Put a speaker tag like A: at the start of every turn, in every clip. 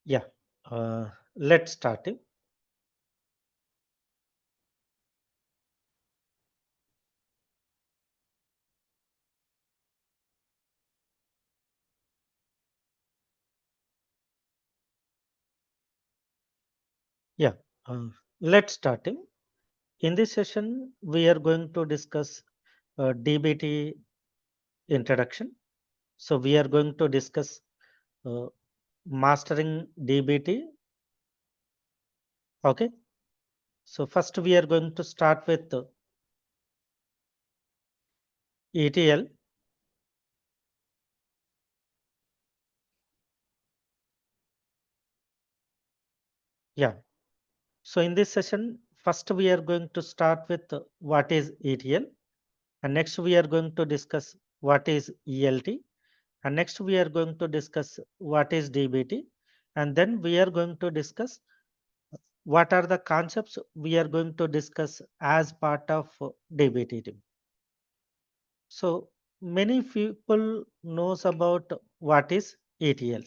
A: Yeah, let's start it. Yeah, uh, let's start it. In this session, we are going to discuss DBT introduction. So we are going to discuss uh, mastering DBT. Okay. So first, we are going to start with ETL. Yeah. So in this session, first we are going to start with what is ETL, and next we are going to discuss what is ELT, and next we are going to discuss what is DBT, and then we are going to discuss what are the concepts we are going to discuss as part of DBT team. So many people knows about what is ETL,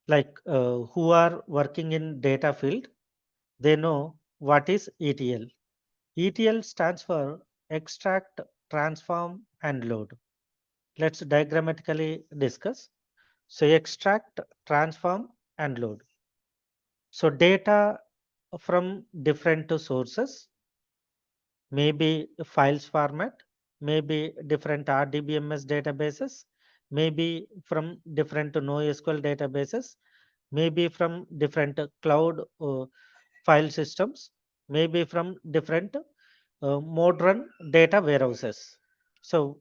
A: like who are working in data field, they know what is ETL. ETL stands for extract, transform, and load. Let's diagrammatically discuss. So extract, transform, and load. So data from different sources, maybe files format, maybe different RDBMS databases, maybe from different NoSQL databases, maybe from different cloud file systems, maybe from different modern data warehouses. So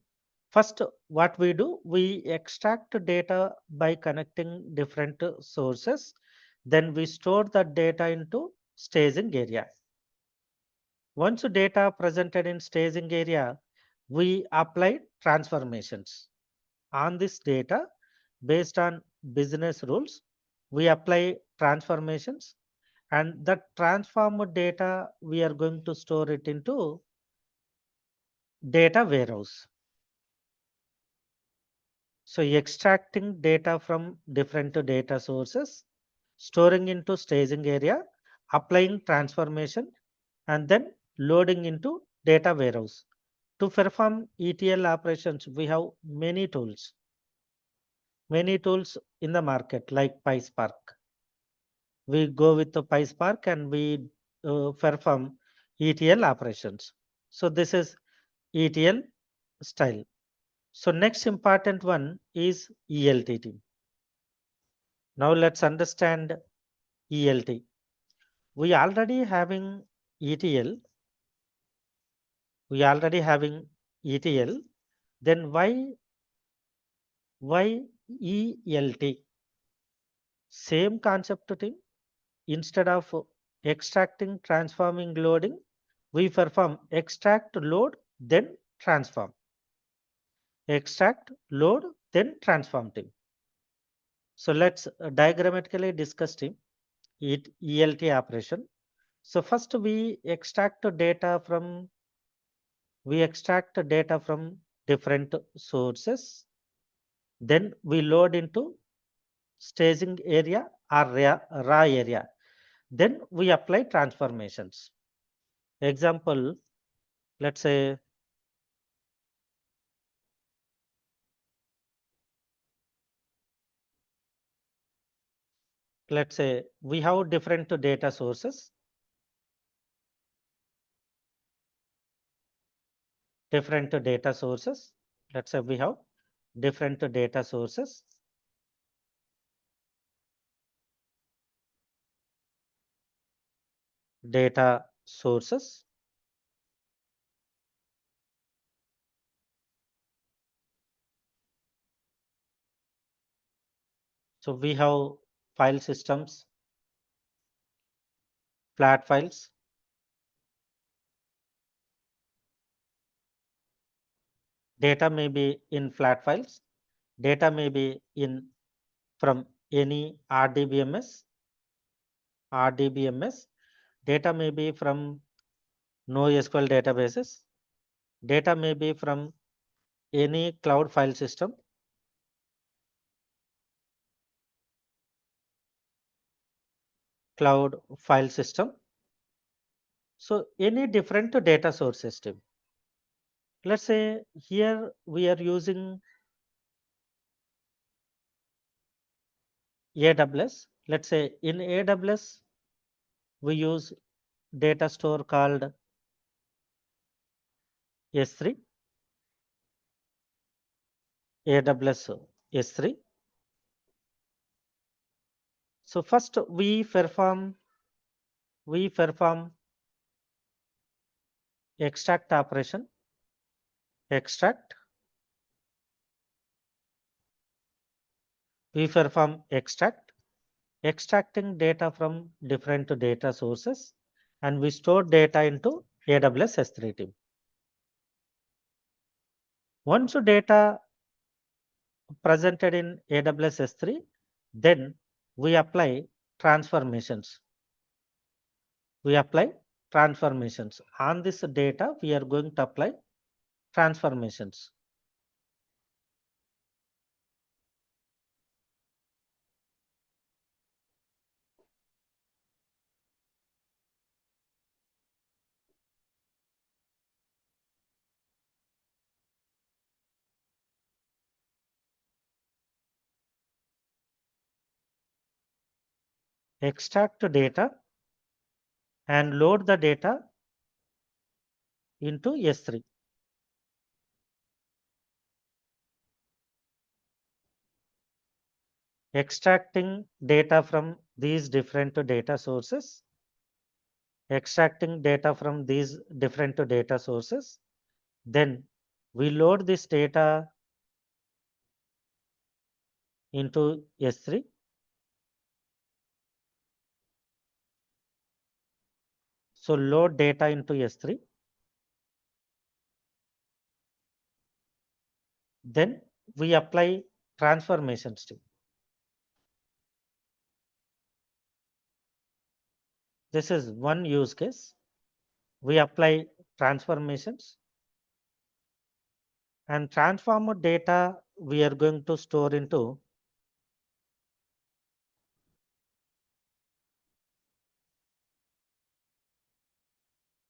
A: first, what we do, we extract data by connecting different sources. Then we store the data into staging area. Once data presented in staging area, we apply transformations on this data based on business rules. We apply transformations, and the transformed data we are going to store it into data warehouse. So extracting data from different data sources, storing into staging area, applying transformation, and then loading into data warehouse. To perform ETL operations, we have many tools in the market like PySpark. We go with the PySpark and we perform ETL operations. So this is ETL style. So next important one is ELT. Now let's understand ELT. We already having ETL. We already having ETL. Then why ELT? Same concept thing. Instead of extracting, transforming, loading, we perform extract, load, then transform. Extract, load, then transform thing. So let's diagrammatically discuss team ELT operation. So first we extract data from different sources. Then we load into staging area or raw area. Then we apply transformations. Example, let's say we have different data sources, different data sources. Let's say we have different data sources, data sources. So we have file systems, flat files. Data may be in flat files. Data may be in from any RDBMS. Data may be from NoSQL databases. Data may be from any cloud file system. cloud file system. So any different data source system. Let's say here we are using AWS. Let's say in AWS we use data store called S3, AWS S3. So first we perform extract operation, extract, we perform extract, extracting data from different data sources, and we store data into AWS S3 team. Once data presented in AWS S3, then we apply transformations. We apply transformations. On this data, we are going to apply transformations. Extract data and load the data into S3. Extracting data from these different data sources, extracting data from these different data sources, then we load this data into S3. So load data into S3. Then we apply transformations to. This is one use case. We apply transformations, and transformed data we are going to store into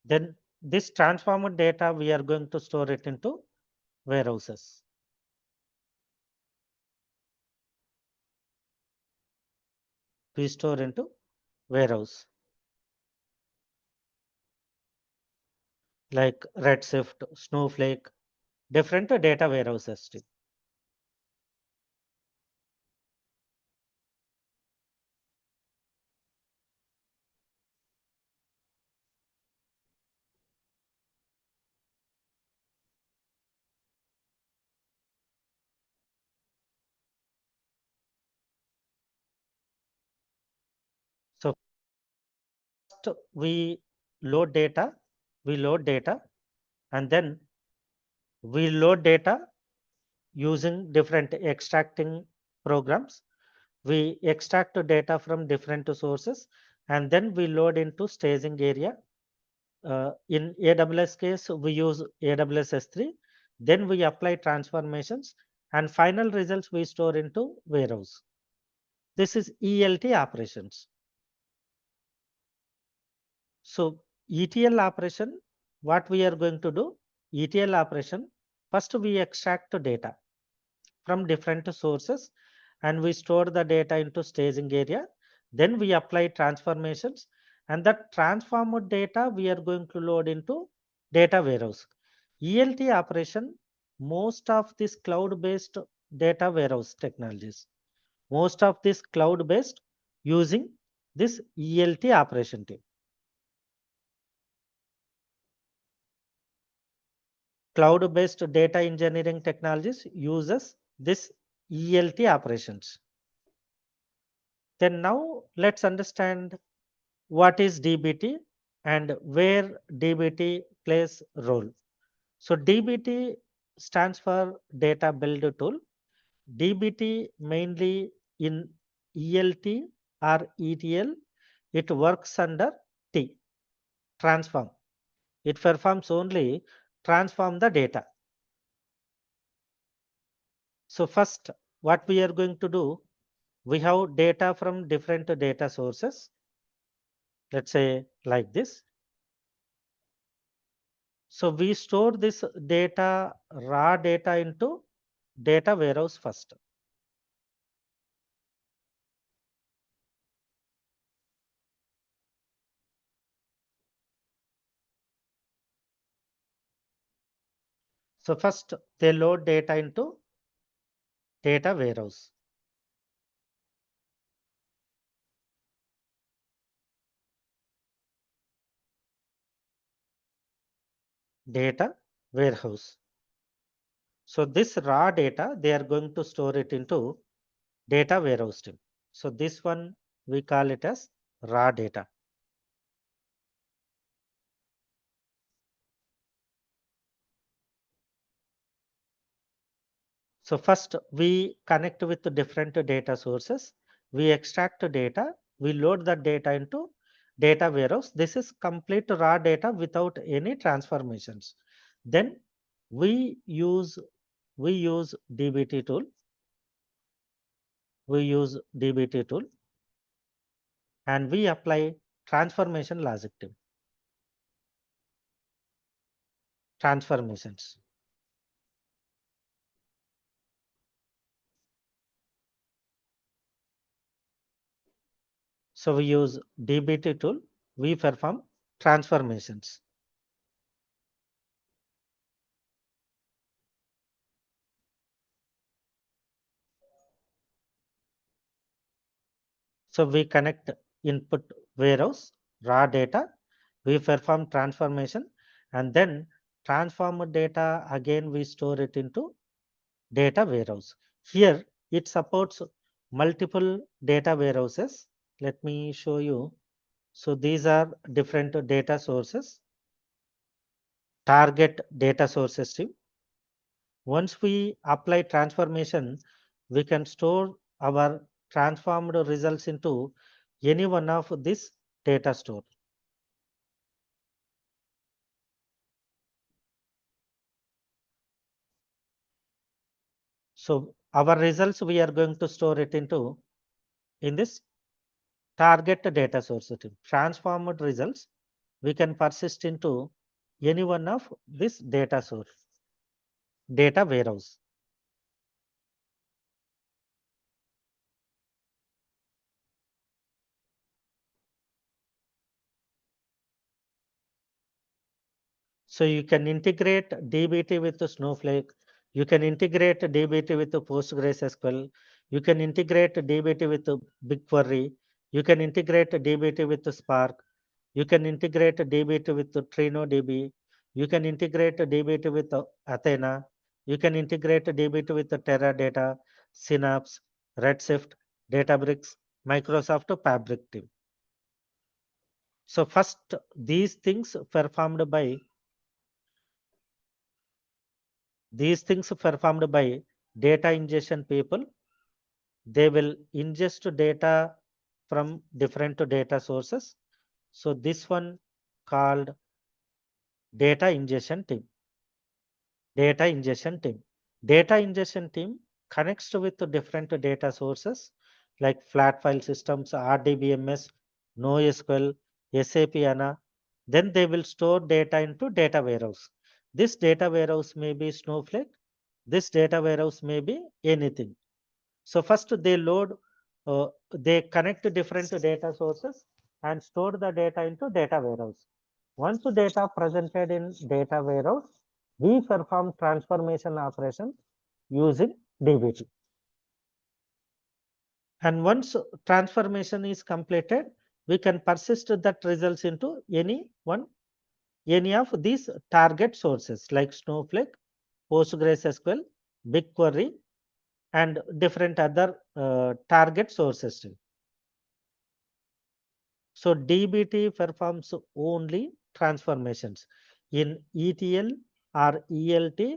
A: then this transformed data we are going to store it into warehouses. We store into warehouse like Redshift, Snowflake, different data warehouses. So first we load data, and then we load data using different extracting programs. We extract the data from different sources, and then we load into staging area. In AWS case, we use AWS S3. Then we apply transformations, and final results we store into warehouse. This is ELT operations. So ETL operation, what we are going to do? ETL operation, first we extract the data from different sources, and we store the data into staging area. Then we apply transformations, and that transformed data we are going to load into data warehouse. ELT operation, most of this cloud-based data warehouse technologies, most of this cloud-based using this ELT operation team. Cloud-based data engineering technologies uses this ELT operations. Then now let's understand what is DBT and where DBT plays role. So DBT stands for data build tool. DBT mainly in ELT or ETL, it works under T, transform. It performs only transform the data. So first, what we are going to do, we have data from different data sources. let's say like this. So we store this data, raw data into data warehouse first. So first they load data into data warehouse. Data warehouse. So this raw data, they are going to store it into data warehouse stream. So this one we call it as raw data. So first we connect with the different data sources. We extract the data. We load that data into data warehouse. This is complete raw data without any transformations. Then we use we use DBT tool. We use DBT tool and we apply transformation logic to transformations. So we use DBT tool, we perform transformations. So we connect input warehouse, raw data, we perform transformation, and then transformed data again we store it into data warehouse. Here it supports multiple data warehouses. Let me show you. So these are different data sources, target data sources stream. Once we apply transformation, we can store our transformed results into any one of this data store. So our results we are going to store it into in this target data source stream. Transformed results we can persist into any one of this data source, data warehouse. So you can integrate DBT with the Snowflake. You can integrate DBT with the PostgreSQL. You can integrate DBT with the BigQuery. You can integrate DBT with the Spark. You can integrate DBT with the TrinoDB. You can integrate DBT with the Athena. You can integrate DBT with the Teradata, Synapse, Redshift, Databricks, Microsoft Fabric team. So first, these things performed by These things performed by data ingestion people. They will ingest data from different data sources. So this one called data ingestion team. Data ingestion team. Data ingestion team connects with the different data sources like flat file systems, RDBMS, NoSQL, SAP HANA. Then they will store data into data warehouse. This data warehouse may be Snowflake. This data warehouse may be anything. So first they connect different data sources and store the data into data warehouse. Once the data presented in data warehouse, we perform transformation operations using DBT. And once transformation is completed, we can persist that results into any of these target sources like Snowflake, PostgreSQL, BigQuery, and different other target sources. So DBT performs only transformations. In ETL or ELT,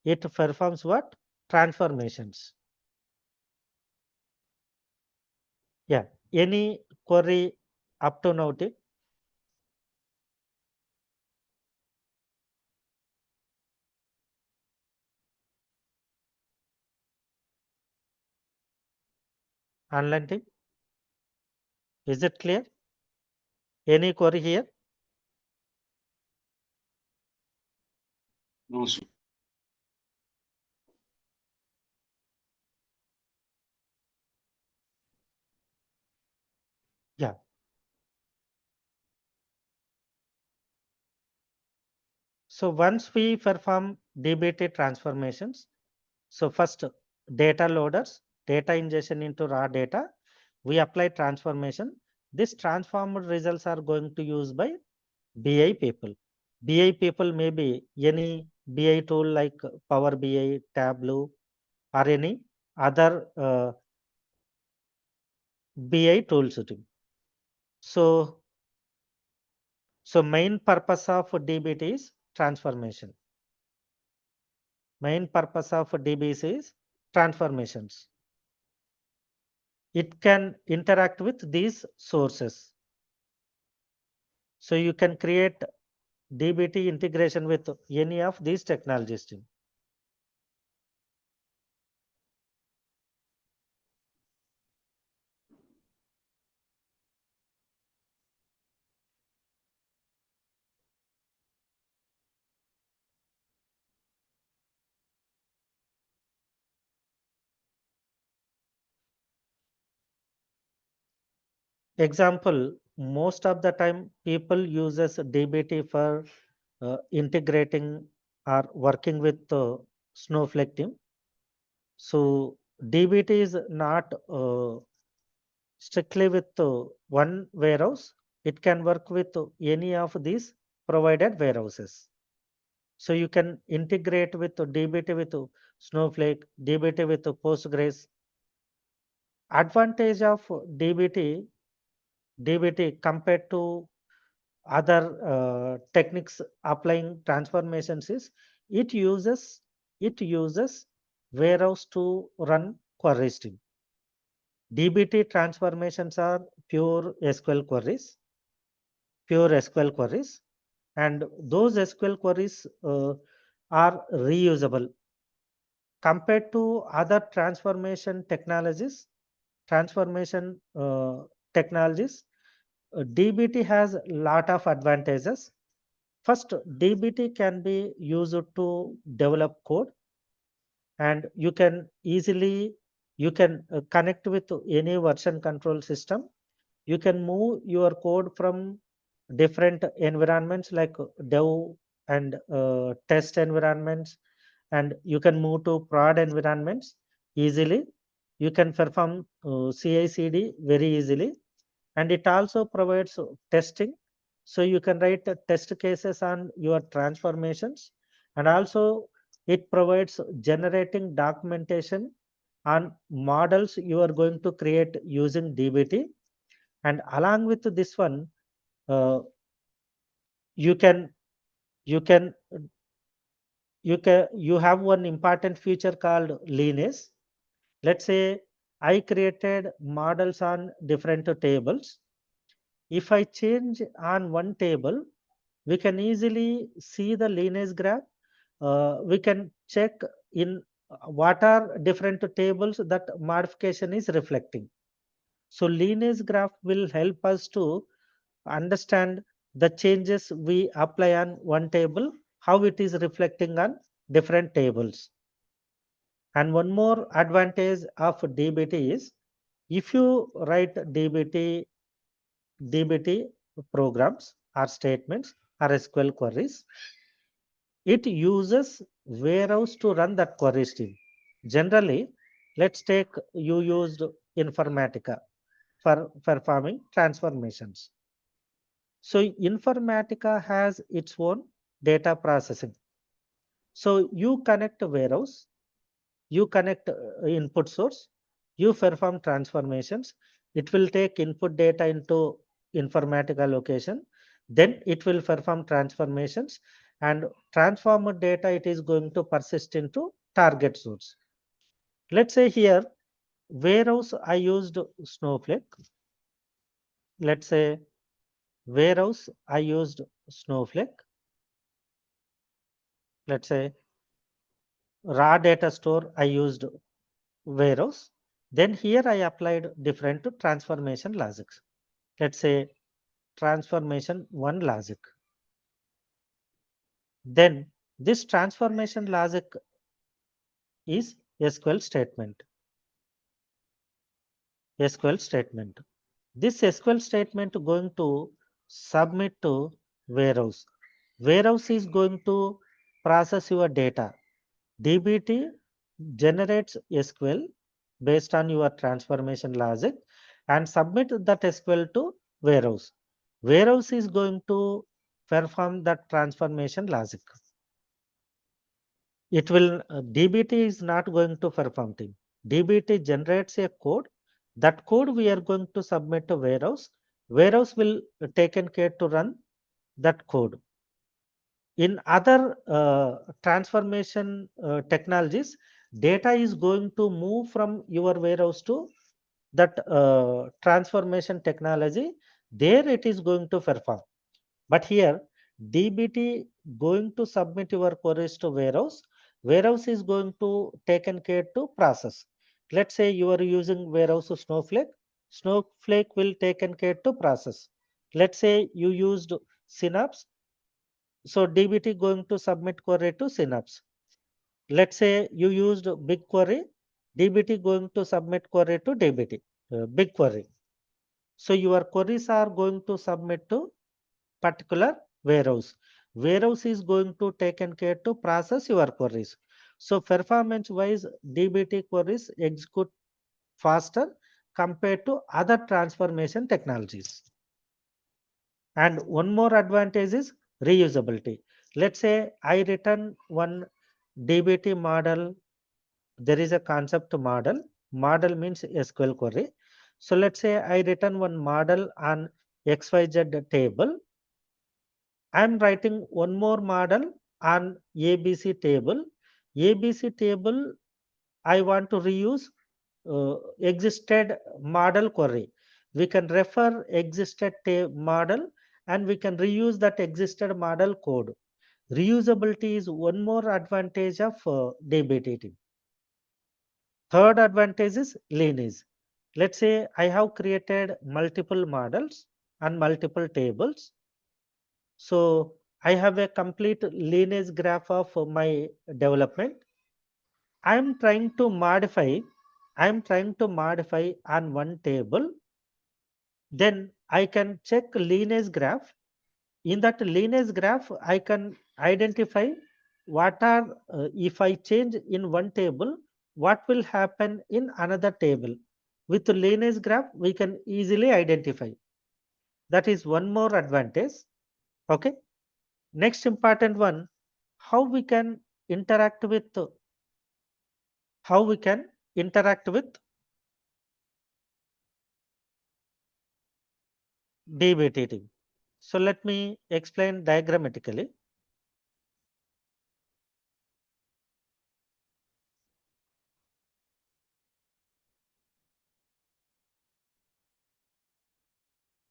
A: it performs what? Transformations. Yeah. Any query up to now, Tik? Online Tik? Is it clear? Any query here?
B: No, sir.
A: Yeah. So once we perform DBT transformations, so first data loaders, data ingestion into raw data, we apply transformation. This transformed results are going to use by BI people. BI people may be any BI tool like Power BI, Tableau, or any other BI tool suite. So, so main purpose of DBT is transformation. Main purpose of DBT is transformations. It can interact with these sources. So you can create DBT integration with any of these technologies. Example, most of the time people uses DBT for integrating or working with Snowflake team. So DBT is not strictly with one warehouse. It can work with any of these provided warehouses. So you can integrate with DBT with Snowflake, DBT with Postgres. Advantage of DBT compared to other techniques applying transformations is it uses it uses warehouse to run query stream. DBT transformations are pure SQL queries, and those SQL queries are reusable compared to other transformation technologies. DBT has lot of advantages. First, DBT can be used to develop code, and you can connect with any version control system. You can move your code from different environments like dev and test environments, and you can move to prod environments easily. You can perform CI/CD very easily, and it also provides testing. So you can write test cases on your transformations, and also it provides generating documentation on models you are going to create using DBT. And along with this one, uh, you can you can you have one important feature called lineage. Let's say I created models on different tables. If I change on one table, we can easily see the lineage graph. We can check in what are different tables that modification is reflecting. So lineage graph will help us to understand the changes we apply on one table, how it is reflecting on different tables. And one more advantage of DBT is if you write DBT programs or statements or SQL queries, it uses warehouse to run that query stream. Generally, let's take you used Informatica for performing transformations. So Informatica has its own data processing. So you connect a warehouse, you connect input source, you perform transformations. It will take input data into Informatica location, then it will perform transformations, and transformed data it is going to persist into target source. Let's say here warehouse I used Snowflake. Let's say warehouse I used Snowflake. Let's say raw data store I used warehouse. Then here I applied different transformation logics. Let's say transformation one logic. Then this transformation logic is SQL statement. SQL statement. This SQL statement going to submit to warehouse. Warehouse is going to process your data. DBT generates SQL based on your transformation logic and submit that SQL to warehouse. Warehouse is going to perform that transformation logic. It will DBT is not going to perform thing. DBT generates a code. That code we are going to submit to warehouse. Warehouse will taken care to run that code. In other transformation technologies, data is going to move from your warehouse to that transformation technology. There it is going to perform. But here DBT going to submit your queries to warehouse. Warehouse is going to taken care to process. Let's say you are using warehouse Snowflake. Snowflake will taken care to process. Let's say you used Synapse. So DBT going to submit query to Synapse. Let's say you used BigQuery. DBT going to submit query to DBT, BigQuery. So your queries are going to submit to particular warehouse. Warehouse is going to taken care to process your queries. So performance wise, DBT queries execute faster compared to other transformation technologies. And one more advantage is reusability. Let's say I return one DBT model. There is a concept model. Model means SQL query. So let's say I return one model on XYZ table. I'm writing one more model on ABC table. ABC table, I want to reuse existed model query. We can refer existed model and we can reuse that existed model code. Reusability is one more advantage of DBT. Third advantage is lineage. Let's say I have created multiple models and multiple tables. So I have a complete lineage graph of my development. I'm trying to modify. I'm trying to modify on one table. Then I can check lineage graph. In that lineage graph, I can identify what are if I change in one table, what will happen in another table. With lineage graph, we can easily identify. That is one more advantage. Okay. Next important one, how we can interact with how we can interact with DBT. So let me explain diagrammatically.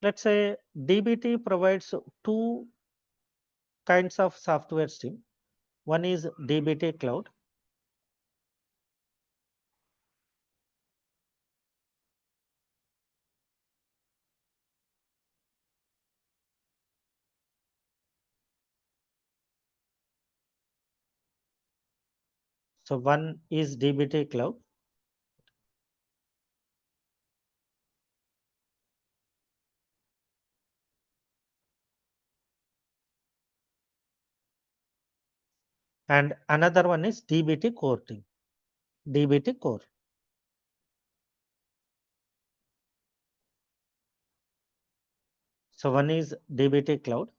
A: Let's say DBT provides two kinds of software stream. One is DBT Cloud. So one is DBT Cloud. And another one is DBT Core team. DBT Core. So one is DBT Cloud.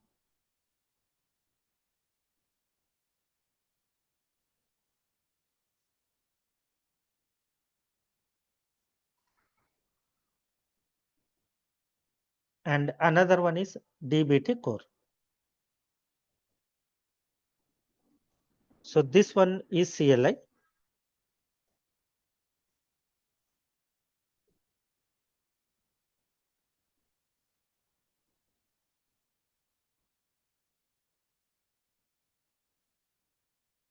A: And another one is DBT Core. So this one is CLI.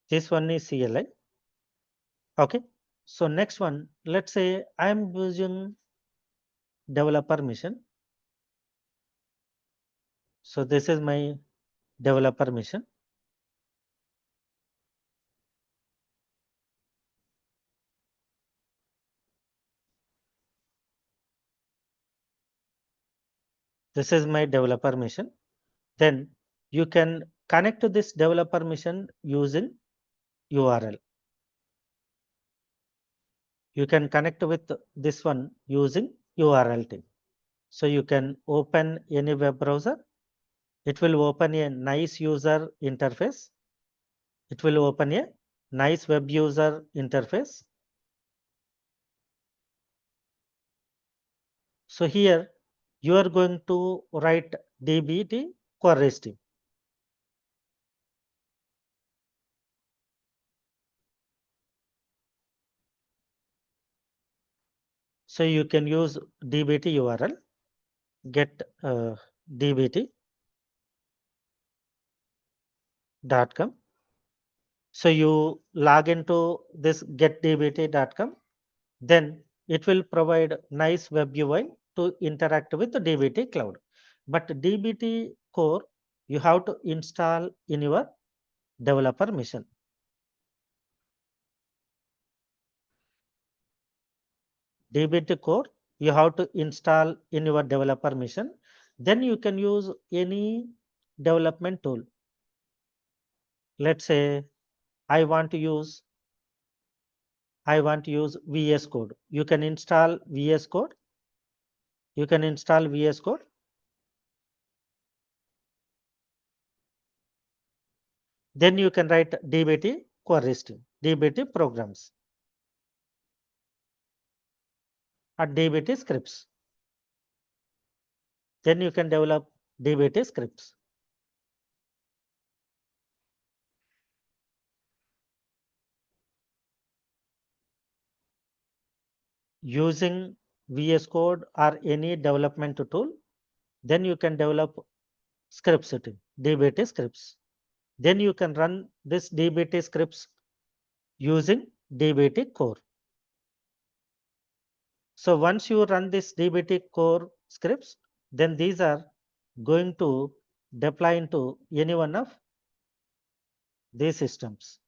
A: This one is CLI. Okay. So next one, let's say I am using developer mission. So this is my developer mission. This is my developer mission. Then you can connect to this developer mission using URL. You can connect with this one using URL too. So you can open any web browser. It will open a nice user interface. It will open a nice web user interface. So here you are going to write dbt query stream. So you can use dbt URL, get dbt.com. So you log into this getdbt.com, then it will provide nice web UI to interact with the dbt cloud. But dbt core you have to install in your developer mission. dbt core you have to install in your developer mission. Then you can use any development tool. Let's say I want to use VS Code. You can install VS Code. You can install VS Code. Then you can write dbt query stream, dbt programs, or dbt scripts. Then you can develop dbt scripts. Using VS Code or any development tool, then you can develop scripts, dbt scripts. Then you can run this dbt scripts using dbt core. So once you run this dbt core scripts, then these are going to deploy into any one of these systems.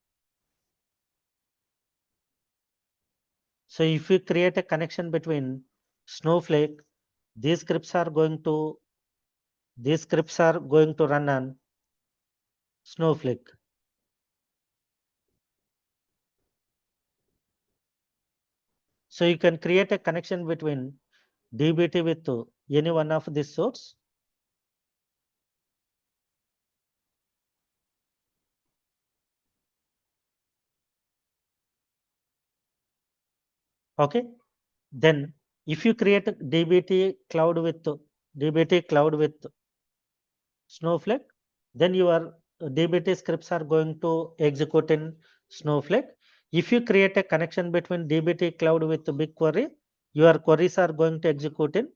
A: So if you create a connection between Snowflake, these scripts are going to run on Snowflake. So you can create a connection between dbt with any one of these sorts. Okay. Then if you create a dbt cloud with Snowflake, then your dbt scripts are going to execute in Snowflake. If you create a connection between dbt cloud with BigQuery, your queries are going to execute in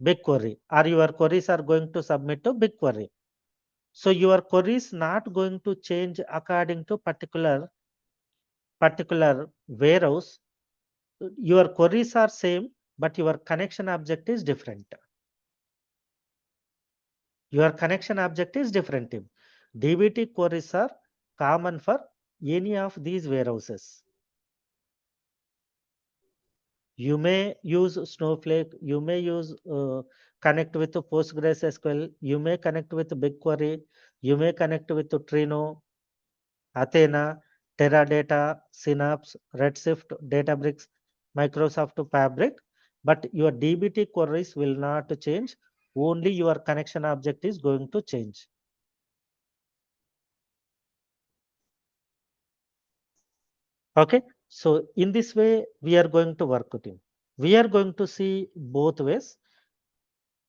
A: BigQuery, or your queries are going to submit to BigQuery. So your query is not going to change according to particular warehouse. Your queries are same, but your connection object is different. Your connection object is different. dbt queries are common for any of these warehouses. You may use Snowflake, you may use connect with PostgreSQL, you may connect with BigQuery, you may connect with Trino, Athena, Teradata, Synapse, Redshift, Databricks, Microsoft Fabric, but your dbt queries will not change. Only your connection object is going to change. Okay, so in this way, we are going to work with it. We are going to see both ways.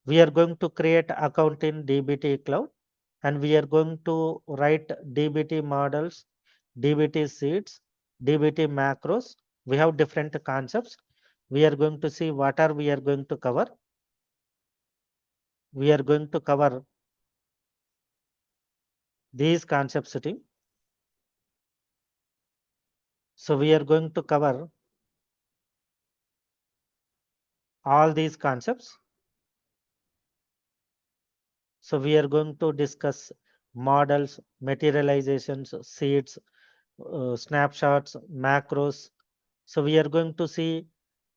A: We are going to create account in dbt cloud, and we are going to write dbt models, dbt seeds, dbt macros. We have different concepts. We are going to see what are we are going to cover. We are going to cover these concepts sitting. So we are going to cover all these concepts. So we are going to discuss models, materializations, seeds, snapshots, macros. So we are going to see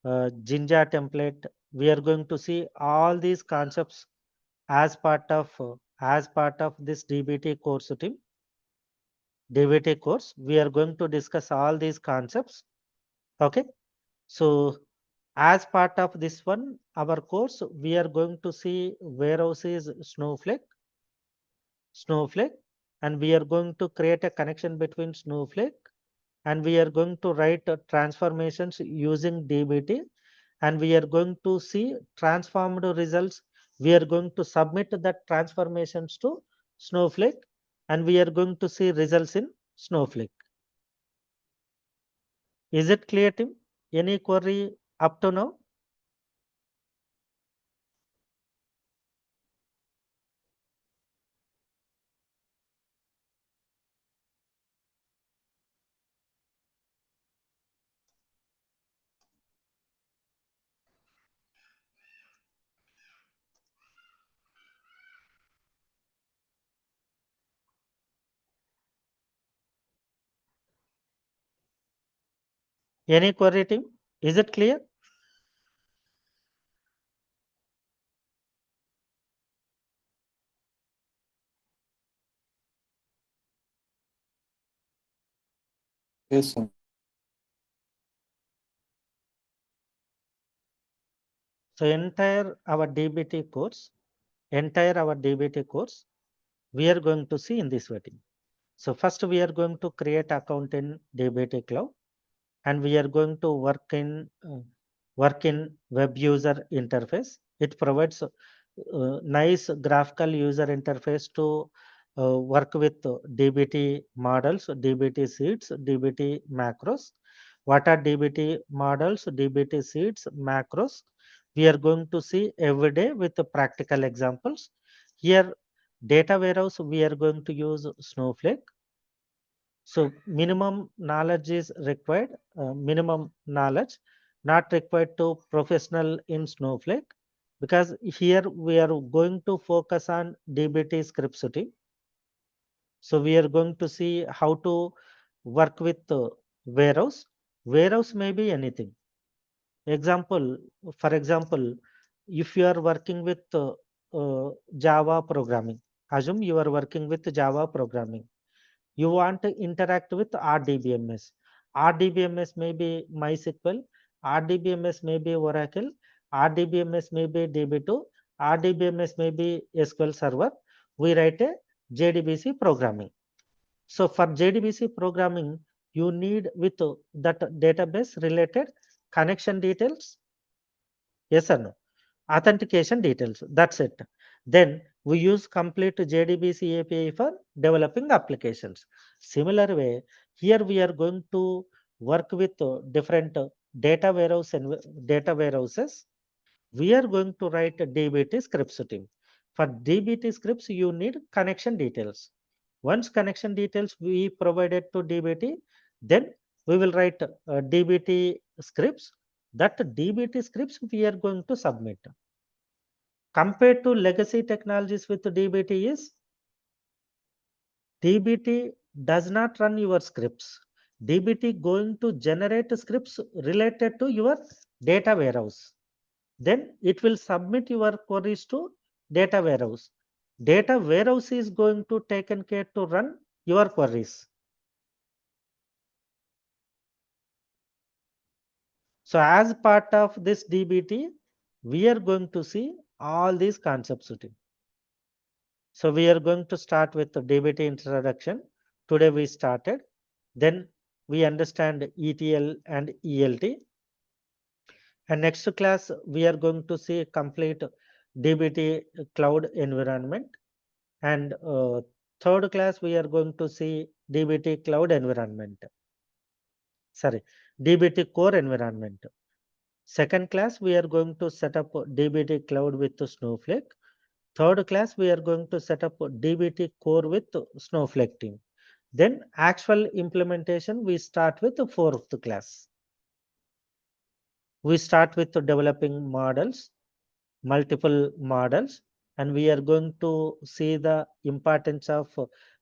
A: Jinja template. We are going to see all these concepts as part of this DBT course team. DBT course. We are going to discuss all these concepts. Okay. So as part of this one, our course, we are going to see warehouses Snowflake, and we are going to create a connection between Snowflake, and we are going to write transformations using DBT, and we are going to see transformed results. We are going to submit that transformations to Snowflake, and we are going to see results in Snowflake. Is it clear, Tim? Any query up to now? Any query, Tim? Is it clear?
B: Yes, sir.
A: So entire our DBT course, we are going to see in this wedding. So first we are going to create account in DBT Cloud, and we are going to work in web user interface. It provides nice graphical user interface to work with DBT models, DBT seeds, DBT macros. What are DBT models, DBT seeds, macros? We are going to see every day with the practical examples. Here, data warehouse, we are going to use Snowflake. So minimum knowledge is required, minimum knowledge, not required to professional in Snowflake, because here we are going to focus on DBT scripting. So we are going to see how to work with warehouse. Warehouse may be anything. Example, for example, if you are working with Java programming, assume you are working with Java programming. You want to interact with RDBMS. RDBMS may be MySQL, RDBMS may be Oracle, RDBMS may be DB2, RDBMS may be SQL Server. We write a JDBC programming. So for JDBC programming, you need with that database related connection details. Yes or no? Authentication details. That's it. Then we use complete JDBC API for developing applications. Similar way, here we are going to work with different data warehouses. We are going to write a DBT scripts team. For DBT scripts, you need connection details. Once connection details we provided to DBT, then we will write DBT scripts. That DBT scripts we are going to submit. Compared to legacy technologies with DBT is DBT does not run your scripts. DBT going to generate scripts related to your data warehouse. Then it will submit your queries to data warehouse. Data warehouse is going to taken care to run your queries. So as part of this DBT, we are going to see all these concepts. So we are going to start with the DBT introduction. Today we started. Then we understand ETL and ELT. And next class, we are going to see complete DBT cloud environment. And third class, we are going to see DBT cloud environment. Sorry, DBT core environment. Second class, we are going to set up DBT cloud with Snowflake. Third class, we are going to set up DBT core with Snowflake team. Then actual implementation, we start with the fourth class. We start with developing models, multiple models. and we are going to see the importance of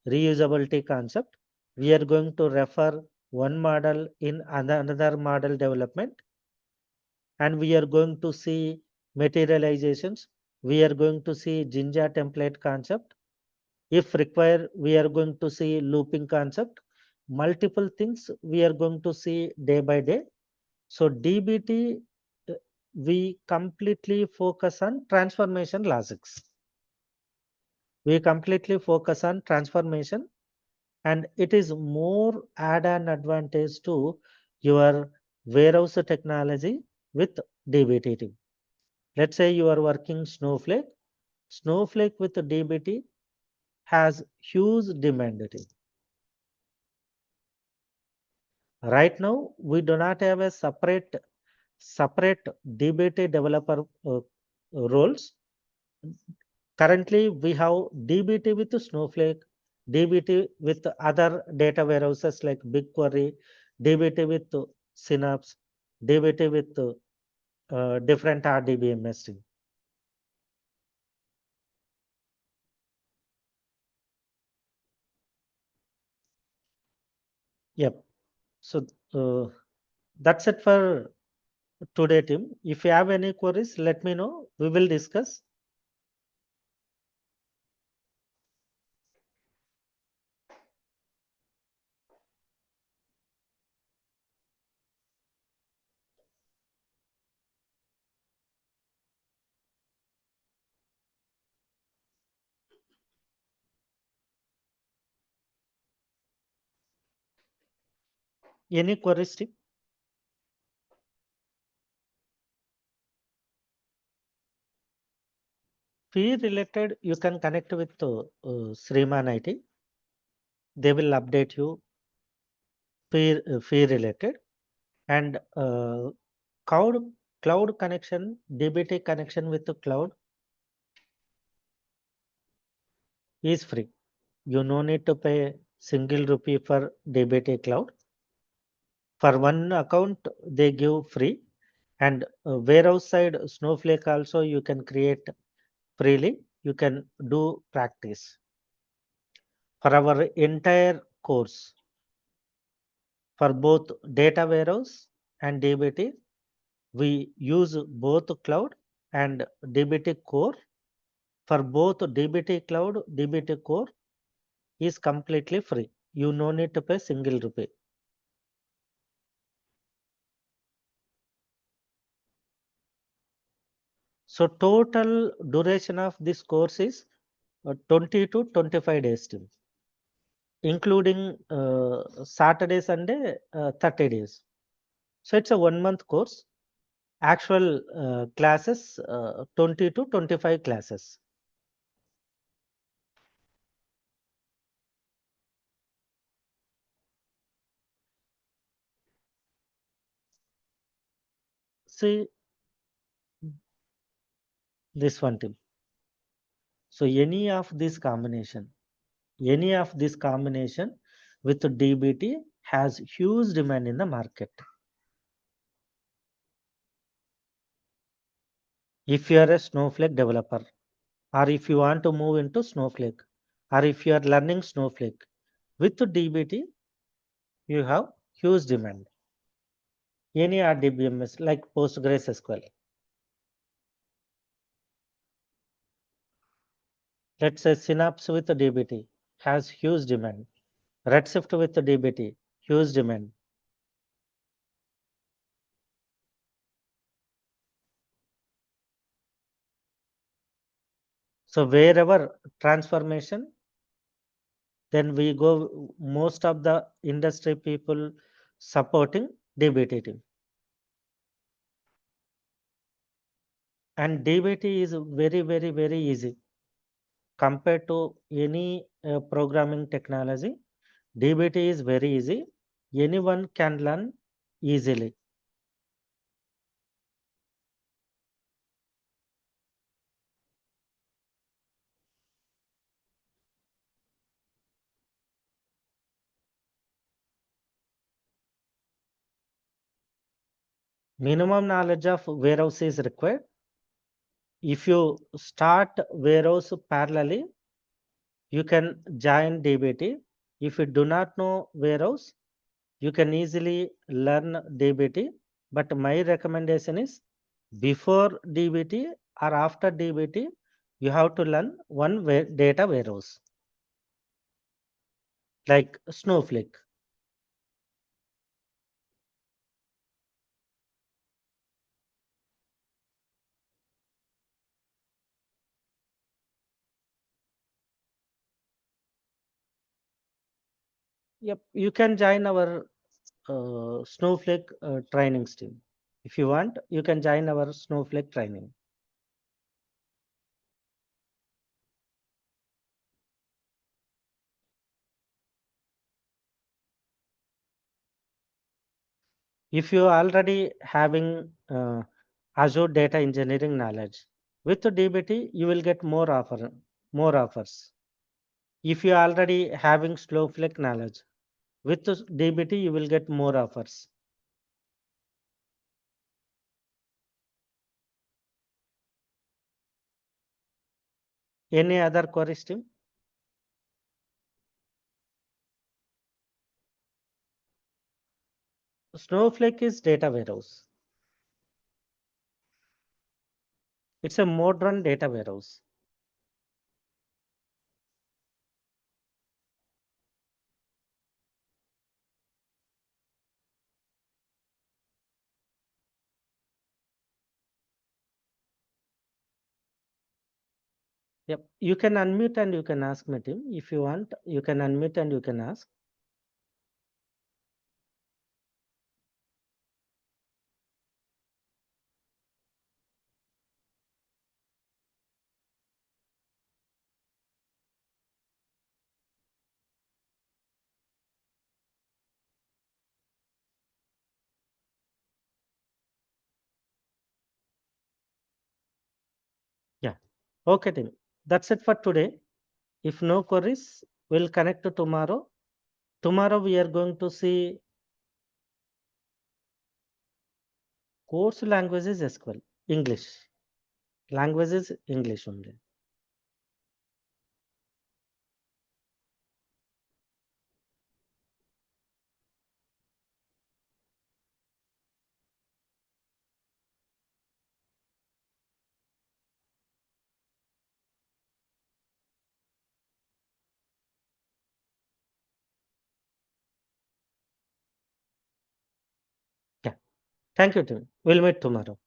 A: reusability concept. We are going to refer one model in another model development, and we are going to see materializations. We are going to see Jinja template concept. If required, we are going to see looping concept. Multiple things we are going to see day by day. So DBT, uh, we completely focus on transformation logics. We completely focus on transformation, and it is more add-on advantage to your warehouse technology with DBT team. Let's say you are working Snowflake. Snowflake with DBT has huge demand. Right now, we do not have a separate DBT developer roles. Currently, we have DBT with Snowflake, DBT with other data warehouses like BigQuery, DBT with Synapse, DBT with different RDBMS. Yep. So that's it for today, Tim. If you have any queries, let me know. We will discuss. Any queries, Tim? Fee related, you can connect with Sriman IT. They will update you fee related, and cloud cloud connection, DBT connection with the cloud is free. You no need to pay single rupee for DBT cloud. For one account, they give free, and warehouse side Snowflake also you can create freely. You can do practice for our entire course for both data warehouse and DBT. We use both cloud and DBT core. For both DBT cloud, DBT core is completely free. You no need to pay single rupee. So total duration of this course is 20 to 25 days still, including Saturday, Sunday, 30 days. So it's a 1 month course. Actual classes, 20 to 25 classes. See this one tip. So any of this combination with DBT has huge demand in the market. If you are a Snowflake developer, or if you want to move into Snowflake, or if you are learning Snowflake, with DBT, you have huge demand. Any RDBMS like PostgreSQL. Let's say Synapse with DBT has huge demand. Redshift with DBT, huge demand. So wherever transformation, then we go, most of the industry people supporting DBT team. And DBT is very easy compared to any programming technology. DBT is very easy. Anyone can learn easily. Minimum knowledge of warehouse is required. If you start warehouse parallelly, you can join DBT. If you do not know warehouse, you can easily learn DBT. But my recommendation is before DBT or after DBT, you have to learn one data warehouse like Snowflake. Yep, you can join our Snowflake training team. If you want, you can join our Snowflake training. If you already having Azure Data Engineering knowledge, with the DBT, you will get more offers. If you already having Snowflake knowledge, with the DBT, you will get more offers. Any other queries, team? Snowflake is data warehouse. It's a modern data warehouse. Yep. You can unmute and you can ask me, team. If you want, you can unmute and you can ask. Yeah. Okay, team. That's it for today. If no queries, we'll connect to tomorrow. Tomorrow we are going to see course language is SQL, English. Language is English only. Yeah. Thank you, team. We'll meet tomorrow.